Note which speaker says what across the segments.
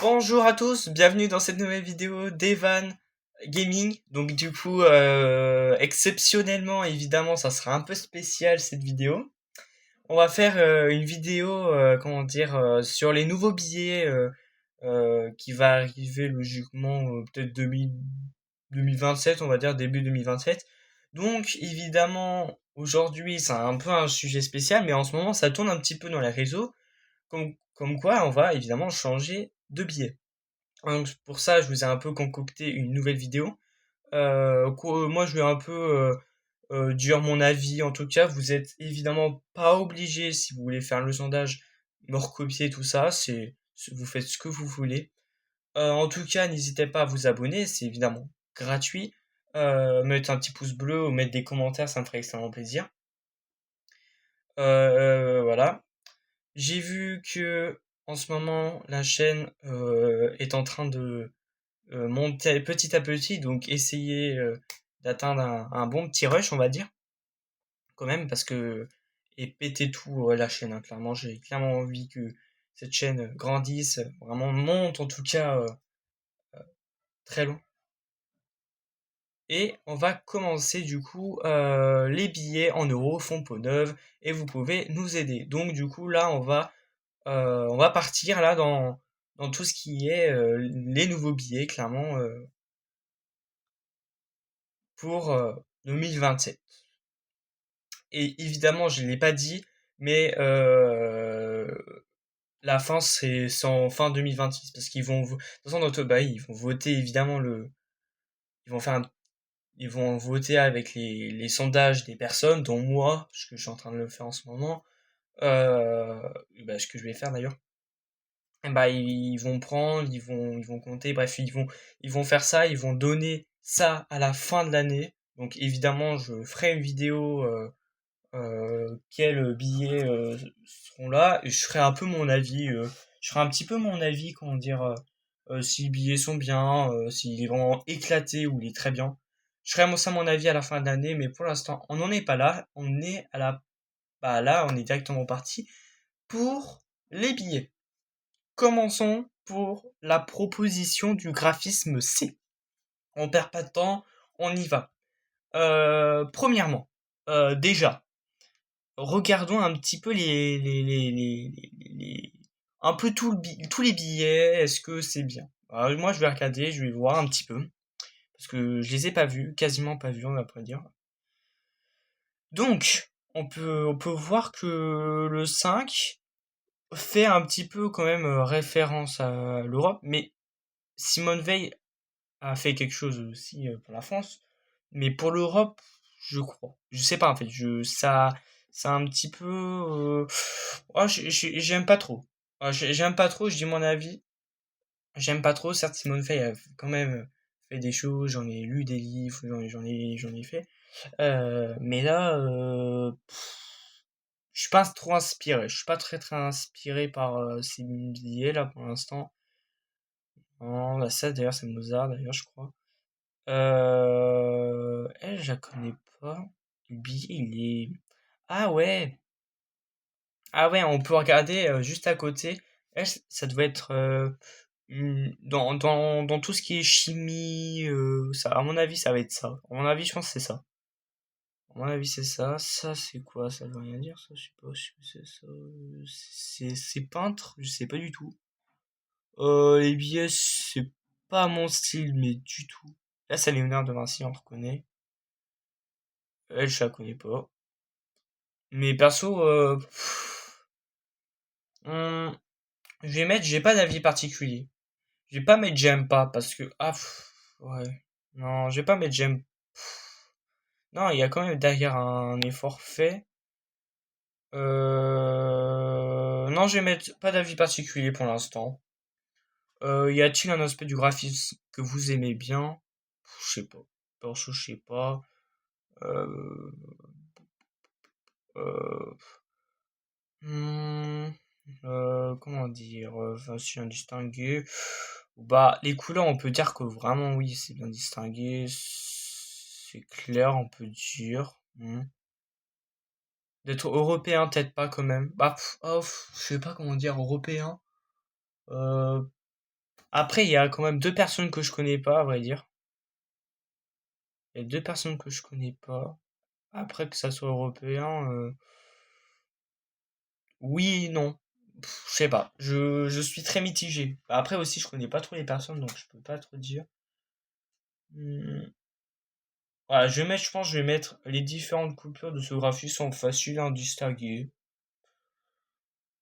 Speaker 1: Bonjour à tous, bienvenue dans cette nouvelle vidéo d'Evan Gaming. Donc du coup, exceptionnellement, évidemment, ça sera un peu spécial cette vidéo. On va faire une vidéo, comment dire, sur les nouveaux billets qui va arriver logiquement peut-être 2027, on va dire début 2027. Donc évidemment, aujourd'hui, c'est un peu un sujet spécial, mais en ce moment, ça tourne un petit peu dans les réseaux, comme quoi on va évidemment changer de billet. Donc pour ça, je vous ai un peu concocté une nouvelle vidéo. Moi, je vais un peu dire mon avis. En tout cas, vous êtes évidemment pas obligé, si vous voulez faire le sondage, me recopier tout ça. Vous faites ce que vous voulez. En tout cas, n'hésitez pas à vous abonner. C'est évidemment gratuit. Mettre un petit pouce bleu ou mettre des commentaires, ça me ferait extrêmement plaisir. Voilà. J'ai vu que en ce moment, la chaîne est en train de monter petit à petit, donc essayer d'atteindre un bon petit rush, on va dire, quand même, parce que et péter tout la chaîne, hein, clairement, j'ai clairement envie que cette chaîne grandisse, vraiment monte en tout cas très loin. Et on va commencer du coup les billets en euros font peau neuve et vous pouvez nous aider. Donc du coup là on va partir là dans tout ce qui est les nouveaux billets clairement pour 2027. Et évidemment, je ne l'ai pas dit, mais la fin c'est en fin 2026 parce qu'ils vont, de toute façon, dans Tobaï, ils vont voter évidemment ils vont faire ils vont voter avec les sondages des personnes, dont moi, ce que je suis en train de le faire en ce moment, euh, ce que je vais faire d'ailleurs. Et bah, ils vont prendre, ils vont compter, bref, ils vont faire ça, ils vont donner ça à la fin de l'année. Donc évidemment, je ferai une vidéo quels billets seront là et je ferai un peu mon avis je ferai un petit peu mon avis comment dire si les billets sont bien s'il est vraiment éclaté ou il est très bien. Je ferai ça mon avis à la fin de l'année, mais pour l'instant on n'en est pas là, on est à la bah là on est directement parti pour les billets. Commençons pour la proposition du graphisme C. On perd pas de temps, on y va. Premièrement, déjà regardons un petit peu un peu tous les billets. Est-ce que c'est bien? Alors, moi, je vais regarder, je vais voir un petit peu. Parce que je les ai pas vus, quasiment pas vus, on va pas dire. Donc, on peut voir que le 5 fait un petit peu quand même référence à l'Europe. Mais Simone Veil a fait quelque chose aussi pour la France. Mais pour l'Europe, je crois. Je sais pas en fait. Ça un petit peu. J'aime pas trop. J'aime pas trop. Je dis mon avis. J'aime pas trop. Certes, Simone Veil a quand même fait des choses. J'en ai lu des livres. J'en ai fait. Mais là, je suis pas trop inspiré. Je suis pas très inspiré par ces billets là pour l'instant. Non, bah ça d'ailleurs c'est Mozart d'ailleurs je crois. Elle, je la connais pas. Le billet, il est... Ah ouais! Ah ouais, on peut regarder juste à côté. Elle, ça doit être dans tout ce qui est chimie. Ça, à mon avis, ça va être ça. À mon avis, je pense que c'est ça. À mon avis, c'est ça. Ça, c'est quoi? Ça veut rien dire, ça? Je sais pas. C'est ça. C'est peintre? Je sais pas du tout. Les billets, c'est pas mon style, mais du tout. Là, c'est Léonard de Vinci, on le reconnaît. Elle, je la connais pas. Mais perso, hum, je vais mettre, j'ai pas d'avis particulier. Je vais pas mettre j'aime pas parce que, ouais. Non, je vais pas mettre j'aime. Non, il y a quand même derrière un effort fait. Non, je vais mettre pas d'avis particulier pour l'instant. Y a-t-il un aspect du graphisme que vous aimez bien? Je sais pas. Perso, je sais pas. Euh, euh, hmm, comment dire? Enfin, si un distingué. Bah, les couleurs, on peut dire que vraiment, oui, c'est bien distingué. C'est clair, on peut dire. D'être européen, peut-être pas quand même. Bah, je sais pas comment dire, européen. Après, il y a quand même 2 personnes que je connais pas, à vrai dire. Il y a 2 personnes que je connais pas. Après, que ça soit européen, oui, non. Je sais pas. Je suis très mitigé. Après aussi, je connais pas trop les personnes, donc je peux pas trop dire. Hmm. Voilà, je pense, que je vais mettre les différentes coupures de ce graphisme sont faciles à distinguer.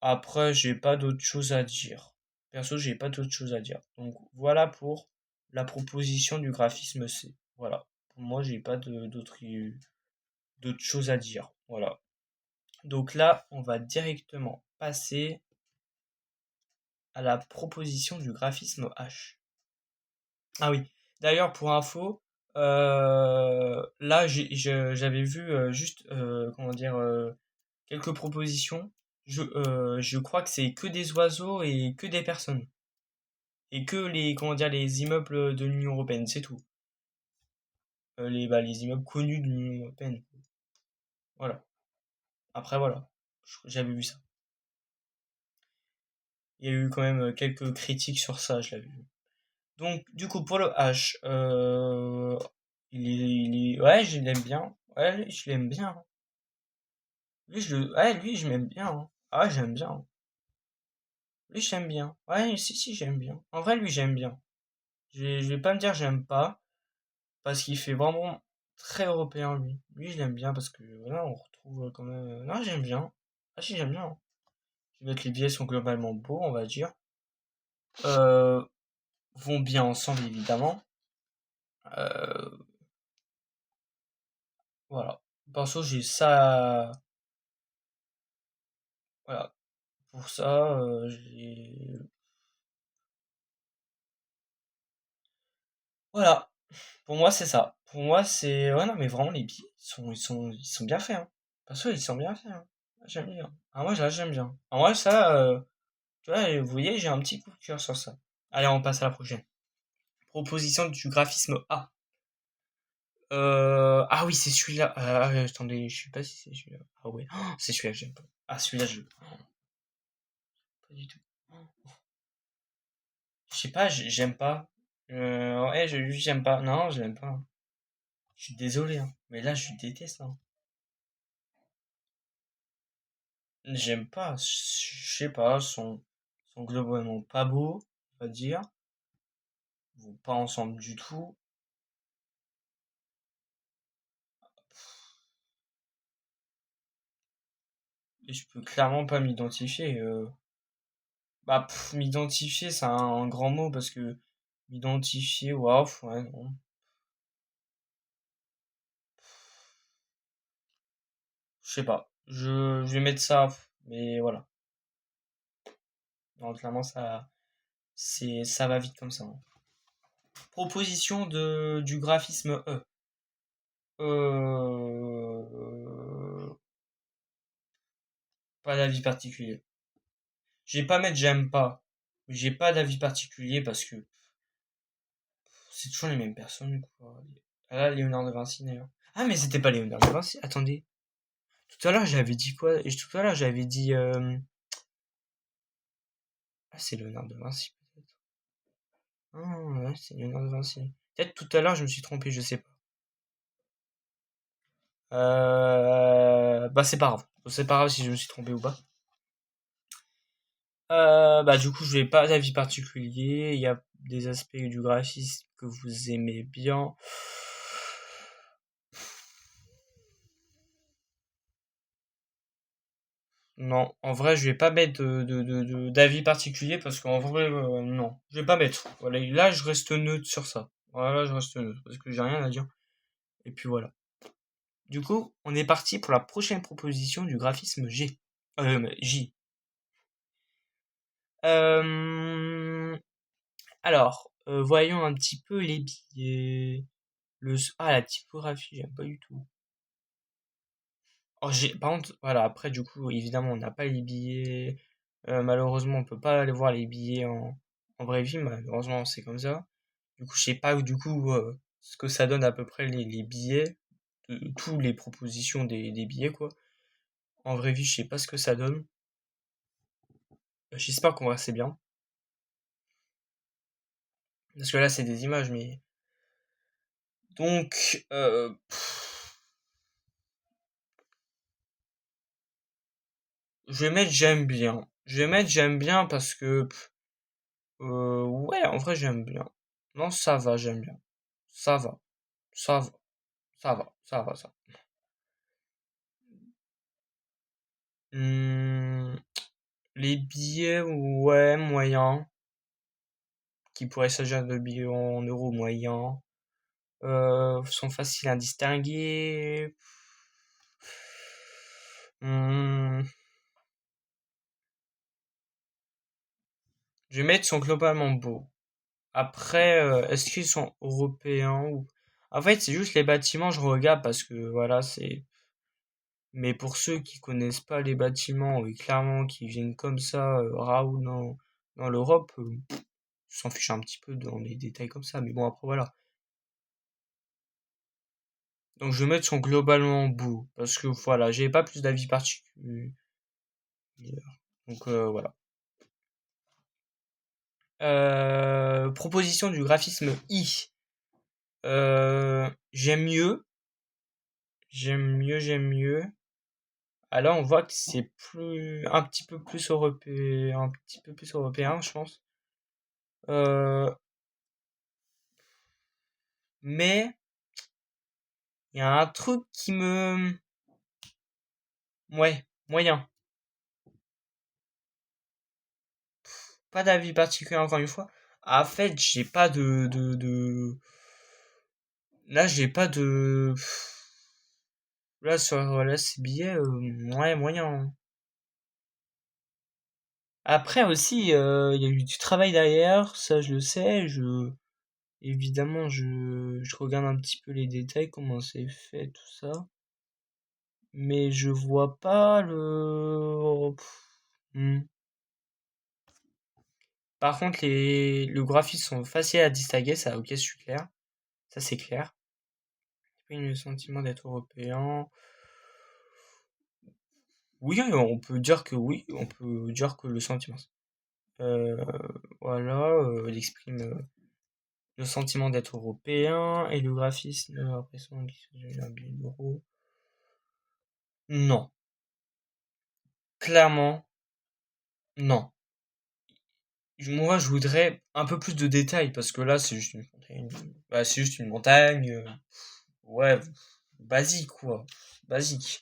Speaker 1: Après, j'ai pas d'autre chose à dire. Perso, j'ai pas d'autre chose à dire. Donc voilà pour la proposition du graphisme C. Voilà. Pour moi, j'ai pas d'autres choses à dire. Voilà. Donc là, on va directement passer à la proposition du graphisme H. Ah oui. D'ailleurs, pour info, là, j'avais vu juste, comment dire, quelques propositions. Je crois que c'est que des oiseaux et que des personnes. Et que les, comment dire, les immeubles de l'Union européenne, c'est tout. Les immeubles connus de l'Union européenne. Voilà. Après, voilà. J'avais vu ça. Il y a eu quand même quelques critiques sur ça, je l'avais vu. Donc, du coup, pour le H, ouais, je l'aime bien. Ouais, lui, je l'aime bien. Ouais, lui, je m'aime bien, hein. Ah, ouais, j'aime bien, hein. Lui, j'aime bien. Ouais, si, j'aime bien. En vrai, lui, j'aime bien. Je vais pas me dire j'aime pas, parce qu'il fait vraiment très européen, lui. Lui, je l'aime bien, parce que, voilà, on retrouve quand même... Non, j'aime bien. Ah, si, j'aime bien, hein. Je vais mettre les billets sont globalement beaux, on va dire. Euh, vont bien ensemble, évidemment. Euh, voilà. Perso, j'ai ça... Voilà. Pour ça, j'ai... Voilà. Pour moi, c'est ça. Pour moi, c'est... Ouais, non, mais vraiment, les billets, ils sont bien faits, hein. Parce que ils sont bien faits, hein. J'aime bien. Ah, moi, là, j'aime bien. Ah, moi, ça, tu vois, vous voyez, j'ai un petit coup de cœur sur ça. Allez, on passe à la prochaine. Proposition du graphisme A. Ah oui, c'est celui-là. Attendez, je sais pas si c'est celui-là. Ah ouais, oh, c'est celui-là que j'aime pas. Ah, celui-là, je... Pas du tout. Je sais pas, j'aime pas. Ouais, j'aime pas. Non, je l'aime pas. Je suis désolé, hein. Mais là, je déteste, hein. J'aime pas. Je sais pas, sont globalement pas beaux, on va dire. Ils vont pas ensemble du tout. Et je peux clairement pas m'identifier. Bah, m'identifier, c'est un grand mot parce que m'identifier, waouh, ouais, non. Je sais pas. Je vais mettre ça, mais voilà. Non, clairement, ça va vite comme ça, hein. Proposition du graphisme E. Euh, pas d'avis particulier. Je vais pas mettre j'aime pas. J'ai pas d'avis particulier parce que c'est toujours les mêmes personnes, quoi. Ah là, Léonard de Vinci, d'ailleurs. Ah, mais c'était pas Léonard de Vinci. Attendez. Tout à l'heure, j'avais dit quoi? Tout à l'heure, j'avais dit, ah, c'est Léonard de Vinci, peut-être. Ah, ouais, c'est Léonard de Vinci. Peut-être tout à l'heure, je me suis trompé, je sais pas. Bah, c'est pas grave. C'est pas grave si je me suis trompé ou pas. Bah, du coup, je n'ai pas d'avis particulier. Il y a des aspects du graphisme que vous aimez bien. Non, en vrai, je vais pas mettre d'avis particulier parce qu'en vrai, non. Je vais pas mettre. Voilà, là, je reste neutre sur ça. Voilà, je reste neutre parce que j'ai rien à dire. Et puis voilà. Du coup, on est parti pour la prochaine proposition du graphisme G. J. Euh, alors, voyons un petit peu les billets. La typographie, j'aime pas du tout. Oh, par contre, voilà, après, du coup, évidemment, on n'a pas les billets. Malheureusement, on peut pas aller voir les billets en vraie vie. Malheureusement, c'est comme ça. Du coup, je sais pas, du coup, ce que ça donne à peu près les billets, tous les propositions des billets, quoi. En vraie vie, je sais pas ce que ça donne. J'espère qu'on va assez bien. Parce que là, c'est des images, mais... Donc, je vais mettre j'aime bien. Je vais mettre j'aime bien parce que... ouais, en vrai, j'aime bien. Non, ça va, j'aime bien. Ça va, ça va, ça va, ça va, ça. Hmm, les billets, ouais, moyen. Qui pourrait s'agir de billets en euros moyens. Sont faciles à distinguer. Hmm, je vais mettre sont globalement beaux. Après, est-ce qu'ils sont européens ou... En fait, c'est juste les bâtiments, je regarde parce que voilà, c'est. Mais pour ceux qui connaissent pas les bâtiments et clairement qui viennent comme ça, raoult dans l'Europe, ils s'en fichent un petit peu dans les détails comme ça. Mais bon, après voilà. Donc je vais mettre son globalement beau parce que voilà, j'ai pas plus d'avis particuliers. Donc voilà. Proposition du graphisme I. J'aime mieux, j'aime mieux, j'aime mieux. Alors on voit que c'est plus, un petit peu plus européen, un petit peu plus européen, je pense. Euh, mais il y a un truc qui me, ouais, moyen. Pas d'avis particulier encore une fois. En fait, j'ai pas là j'ai pas de, là sur là, ces billets, ouais, moyen, hein. Après aussi, il y a eu du travail derrière, ça je le sais. Évidemment, je regarde un petit peu les détails, comment c'est fait, tout ça. Mais je vois pas le... Hmm. Par contre, le graphisme sont faciles à distinguer, ça, ok, c'est clair. Ça, c'est clair. Oui, le sentiment d'être européen. Oui, on peut dire que oui, on peut dire que le sentiment. Euh, voilà, il exprime le sentiment d'être européen et le graphisme, l'impression qu'il s'agit d'un billet d'euro. Non, clairement, non. Moi, je voudrais un peu plus de détails parce que là, c'est juste une montagne. Bah, c'est juste une montagne. Ouais, basique quoi. Basique.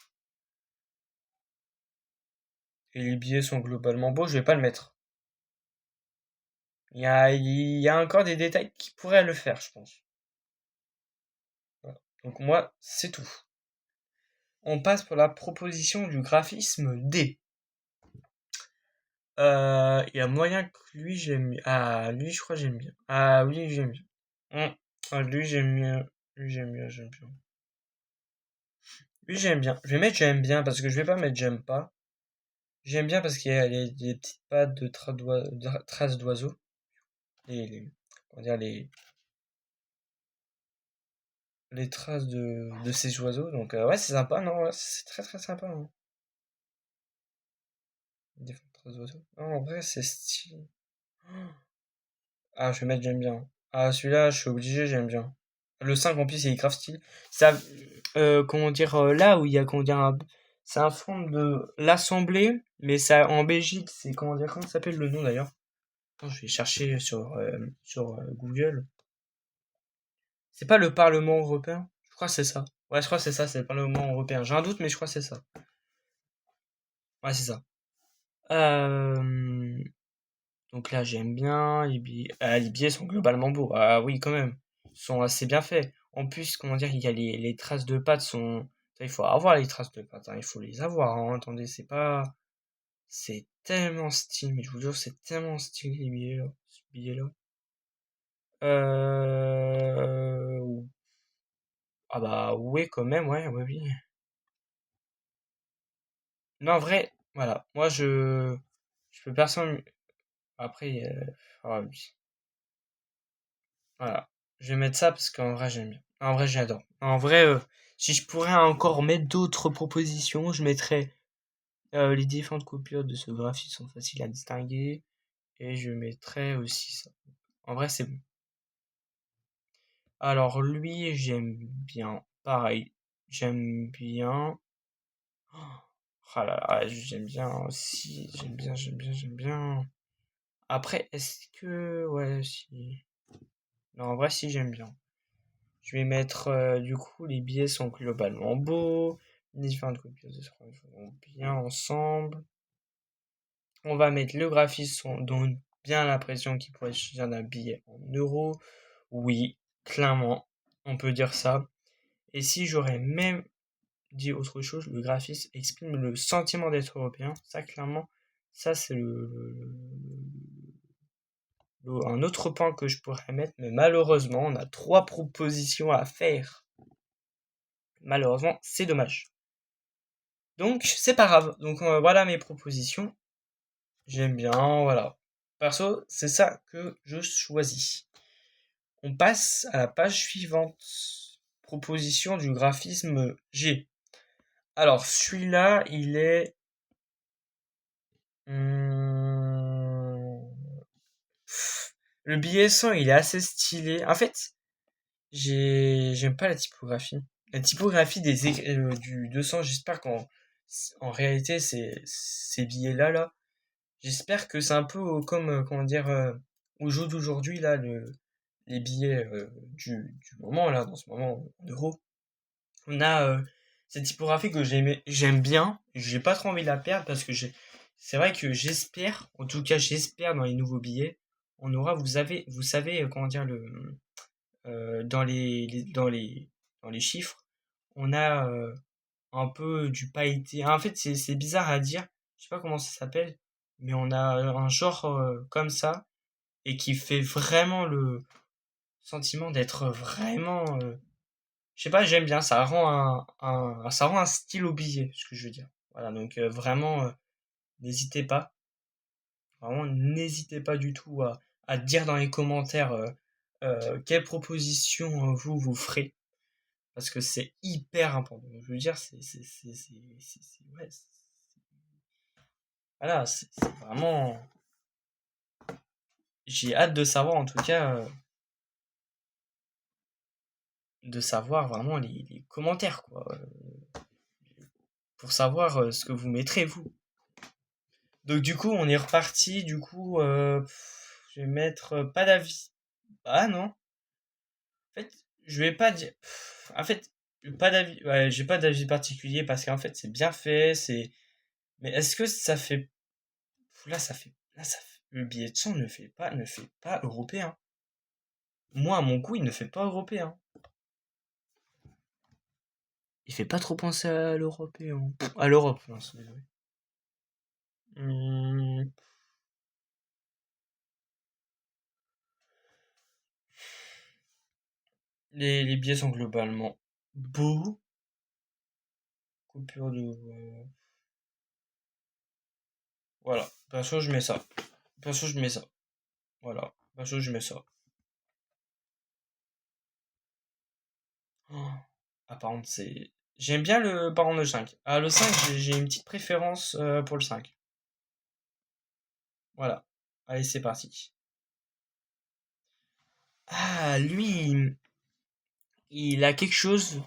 Speaker 1: Et les billets sont globalement beaux, je vais pas le mettre. Il y a encore des détails qui pourraient le faire, je pense. Voilà. Donc moi, c'est tout. On passe pour la proposition du graphisme D. Il y a moyen que lui j'aime bien. Ah, lui je crois que j'aime bien. Ah oui, j'aime bien. Ah, lui j'aime bien. Lui j'aime bien, j'aime bien. Lui j'aime bien. Je vais mettre j'aime bien parce que je vais pas mettre j'aime pas. J'aime bien parce qu'il y a les petites pattes de traces d'oiseaux. Comment dire, les traces de ces oiseaux. Donc ouais, c'est sympa, non, ouais, c'est très très sympa, hein. Des traces d'oiseaux. Non, en vrai, c'est stylé. Ah, je vais mettre j'aime bien. Ah, celui-là, je suis obligé, j'aime bien. Le 5 en plus, il est grave stylé. Ça, comment dire, là où il y a, comment dire, c'est un fond de l'Assemblée, mais ça, en Belgique, c'est, comment dire, comment s'appelle le nom d'ailleurs? Attends, je vais chercher sur Google. C'est pas le Parlement européen? Je crois que c'est ça. Ouais, je crois que c'est ça, c'est le Parlement européen. J'ai un doute, mais je crois que c'est ça. Ouais, c'est ça. Euh, donc là, j'aime bien. Les billets sont globalement beaux. Ah oui, quand même. Ils sont assez bien faits. En plus, comment dire, il y a les traces de pattes sont. Ça, il faut avoir les traces de pattes, hein. Il faut les avoir, hein. Attendez, c'est pas. C'est tellement stylé, mais je vous jure, c'est tellement stylé les billets là. Ce billet-là. Euh... Ah bah oui, quand même, ouais, ouais, oui. Non, en vrai, voilà. Moi, je peux personne. Après, ah oui. Voilà. Je vais mettre ça parce qu'en vrai, j'aime bien. En vrai, j'adore. En vrai, si je pourrais encore mettre d'autres propositions, je mettrais les différentes coupures de ce graphique sont faciles à distinguer. Et je mettrais aussi ça. En vrai, c'est bon. Alors lui, j'aime bien. Pareil, j'aime bien. Ah là là, j'aime bien aussi. J'aime bien. Après, est-ce que... Ouais, si... Non, en vrai, si, j'aime bien. Je vais mettre, du coup, les billets sont globalement beaux. Les différentes copies vont bien ensemble. On va mettre le graphisme, on donne bien l'impression qu'il pourrait choisir d'un billet en euros. Oui, clairement, on peut dire ça. Et si j'aurais même dit autre chose, le graphisme exprime le sentiment d'être européen. Ça, clairement, ça c'est un autre point que je pourrais mettre, mais malheureusement, on a 3 propositions à faire. Malheureusement, c'est dommage. Donc, c'est pas grave. Donc, voilà mes propositions. J'aime bien, voilà. Perso, c'est ça que je choisis. On passe à la page suivante. Proposition du graphisme G. Alors, celui-là, il est... Hmm, le billet 100, il est assez stylé. En fait, j'aime pas la typographie. La typographie du 200, j'espère qu'en réalité, ces billets-là, là, j'espère que c'est un peu comme, comment dire, au jour d'aujourd'hui, là, les billets du moment, là, dans ce moment, en euros. On a cette typographie que j'aime bien. J'ai pas trop envie de la perdre parce que c'est vrai que j'espère, en tout cas, j'espère dans les nouveaux billets, on aura, vous savez, comment dire, dans les chiffres, on a un peu du pailleté. En fait, c'est bizarre à dire. Je sais pas comment ça s'appelle, mais on a un genre comme ça et qui fait vraiment le sentiment d'être vraiment. Je sais pas, j'aime bien. Ça rend un style au billet, ce que je veux dire. Voilà, donc vraiment, n'hésitez pas. Vraiment, n'hésitez pas du tout à dire dans les commentaires quelles propositions vous ferez. Parce que c'est hyper important. Je veux dire, ouais, voilà, c'est vraiment. J'ai hâte de savoir, en tout cas, de savoir vraiment les commentaires, quoi. Pour savoir ce que vous mettrez, vous. Donc, du coup, on est reparti. Du coup, je vais mettre pas d'avis. Ah non. En fait, je vais pas dire. En fait, pas d'avis. Ouais, j'ai pas d'avis particulier parce qu'en fait, c'est bien fait. Mais est-ce que ça fait. Là, ça fait. Le billet de sang ne fait pas européen. Moi, à mon goût, il ne fait pas européen. Il fait pas trop penser à l'européen. À l'Europe, non, c'est désolé. Hum, les billets sont globalement beaux. Coupure de. Voilà. Perso, je mets ça. Perso, je mets ça. Voilà. Perso, je mets ça. Oh. Ah, par contre, c'est. J'aime bien par contre, le 5. Ah, le 5, j'ai une petite préférence pour le 5. Voilà. Allez, c'est parti. Ah, lui, il a quelque chose.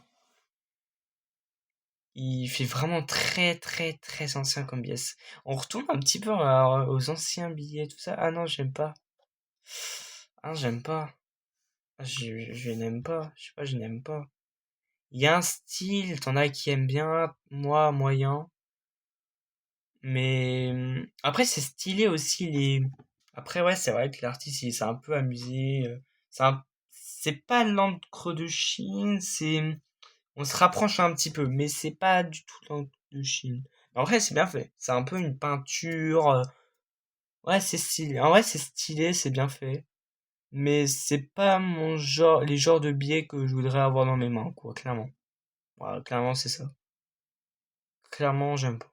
Speaker 1: Il fait vraiment très, très, très ancien comme pièce. On retourne un petit peu aux anciens billets, tout ça. Ah non, j'aime pas. Ah, j'aime pas. Ah, je n'aime pas. Je sais pas, je n'aime pas. Il y a un style, t'en as qui aiment bien, moi, moyen. Mais après, c'est stylé aussi Après, ouais, c'est vrai que l'artiste, il s'est un peu amusé. C'est pas l'encre de Chine, on se rapproche un petit peu, mais c'est pas du tout l'encre de Chine. En vrai, c'est bien fait. C'est un peu une peinture. Ouais, c'est stylé. En vrai, c'est stylé, c'est bien fait. Mais c'est pas mon genre, les genres de billets que je voudrais avoir dans mes mains, quoi, clairement. Voilà, clairement, c'est ça. Clairement, j'aime pas.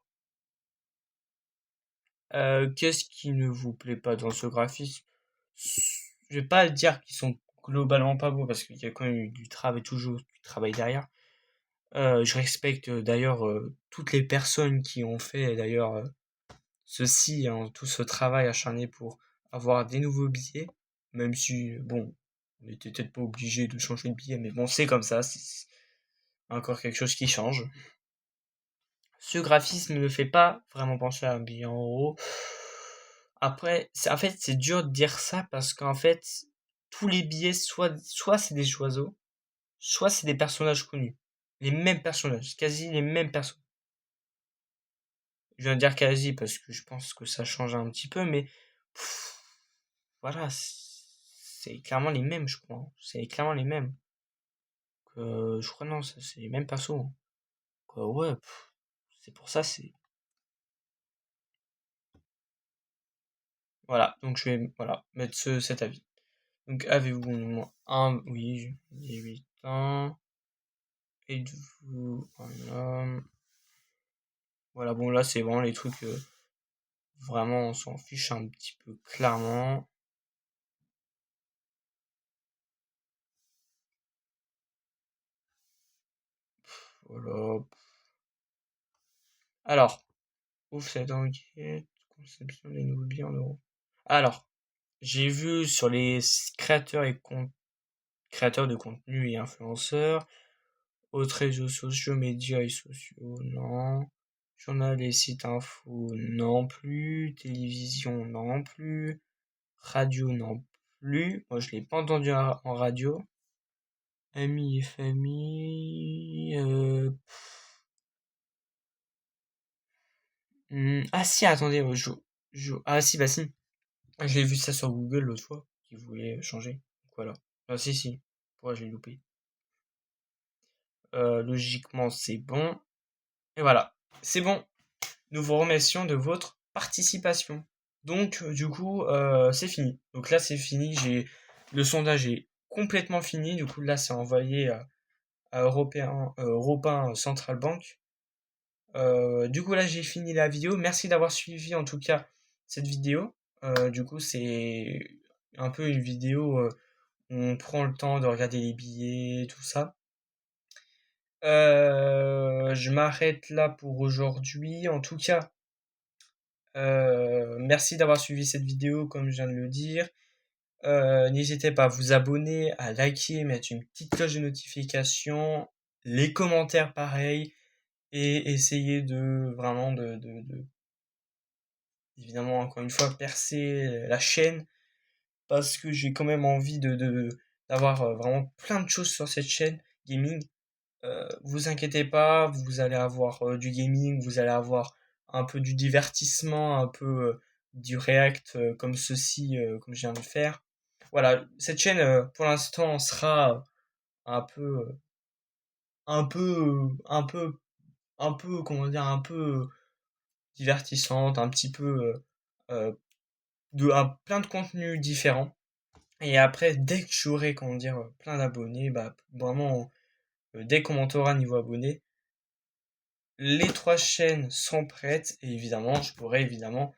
Speaker 1: Qu'est-ce qui ne vous plaît pas dans ce graphisme? Je vais pas dire qu'ils sont globalement pas beaux parce qu'il y a quand même eu du travail, toujours du travail derrière. Je respecte d'ailleurs toutes les personnes qui ont fait d'ailleurs ceci, hein, tout ce travail acharné pour avoir des nouveaux billets, même si, bon, On était peut-être pas obligé de changer de billet, mais bon, c'est comme ça, c'est encore quelque chose qui change. Ce graphisme ne me fait pas vraiment penser à un billet en euros. Après, en fait, c'est dur de dire ça parce qu'en fait, tous les billets, soit c'est des oiseaux, soit c'est des personnages connus. Les mêmes personnages, quasi les mêmes personnages. Je viens de dire quasi parce que je pense que ça change un petit peu, mais voilà, c'est clairement les mêmes, je crois. C'est clairement les mêmes. Je crois non, c'est les mêmes persos. Ouais, c'est pour ça, c'est. Voilà, donc je vais mettre cet avis. Donc avez-vous un. Oui, j'ai 8 ans. Êtes-vous un homme? Voilà, bon là c'est vraiment les trucs. Vraiment, on s'en fiche un petit peu clairement. Voilà. Alors, ouf, cette enquête, conception des nouveaux billets en euros. Alors, j'ai vu sur les créateurs créateurs de contenu et influenceurs, autres réseaux sociaux, médias et sociaux, non. Journal et sites info, non plus. Télévision, non plus. Radio, non plus. Moi, je l'ai pas entendu en radio. Amis et famille. Ah si, attendez, ah si, bah si. J'ai vu ça sur Google l'autre fois, qui voulait changer. Donc voilà. Ah si, si. Pourquoi j'ai loupé? Logiquement, c'est bon. Et voilà. C'est bon. Nous vous remercions de votre participation. Donc, du coup, c'est fini. Donc là, c'est fini. Le sondage est complètement fini. Du coup, là, c'est envoyé à Européen Central Bank. Du coup, là, j'ai fini la vidéo. Merci d'avoir suivi, en tout cas, cette vidéo. Du coup, c'est un peu une vidéo où on prend le temps de regarder les billets, tout ça. Je m'arrête là pour aujourd'hui. En tout cas, merci d'avoir suivi cette vidéo, comme je viens de le dire. N'hésitez pas à vous abonner, à liker, mettre une petite cloche de notification, les commentaires pareil, et essayer de vraiment évidemment encore une fois percer la chaîne parce que j'ai quand même envie d'avoir vraiment plein de choses sur cette chaîne gaming. Vous inquiétez pas, vous allez avoir du gaming, vous allez avoir un peu du divertissement, un peu du react comme ceci, comme je viens de le faire. Voilà, cette chaîne pour l'instant sera un peu, un peu, un peu, un peu, comment dire, un peu divertissante, un petit peu euh, plein de contenus différents. Et après, dès que j'aurai, comment dire, plein d'abonnés, bah vraiment, dès qu'on montera niveau abonnés, les 3 chaînes sont prêtes et évidemment, je pourrais évidemment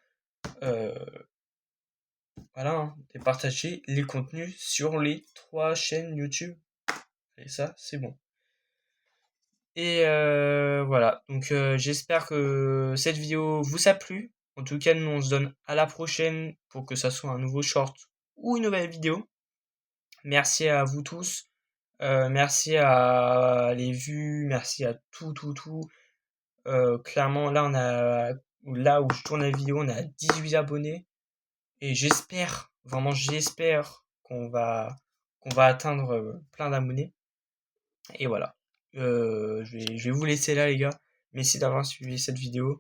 Speaker 1: euh, voilà, hein, partager les contenus sur les 3 chaînes YouTube. Et ça, c'est bon. Et voilà, donc j'espère que cette vidéo vous a plu. En tout cas, nous on se donne à la prochaine pour que ça soit un nouveau short ou une nouvelle vidéo. Merci à vous tous. Merci à les vues, merci à tout. Clairement, là où je tourne la vidéo, on a 18 abonnés. Et vraiment j'espère qu'on va atteindre plein d'abonnés. Et voilà. Je vais vous laisser là, les gars. Merci d'avoir suivi cette vidéo.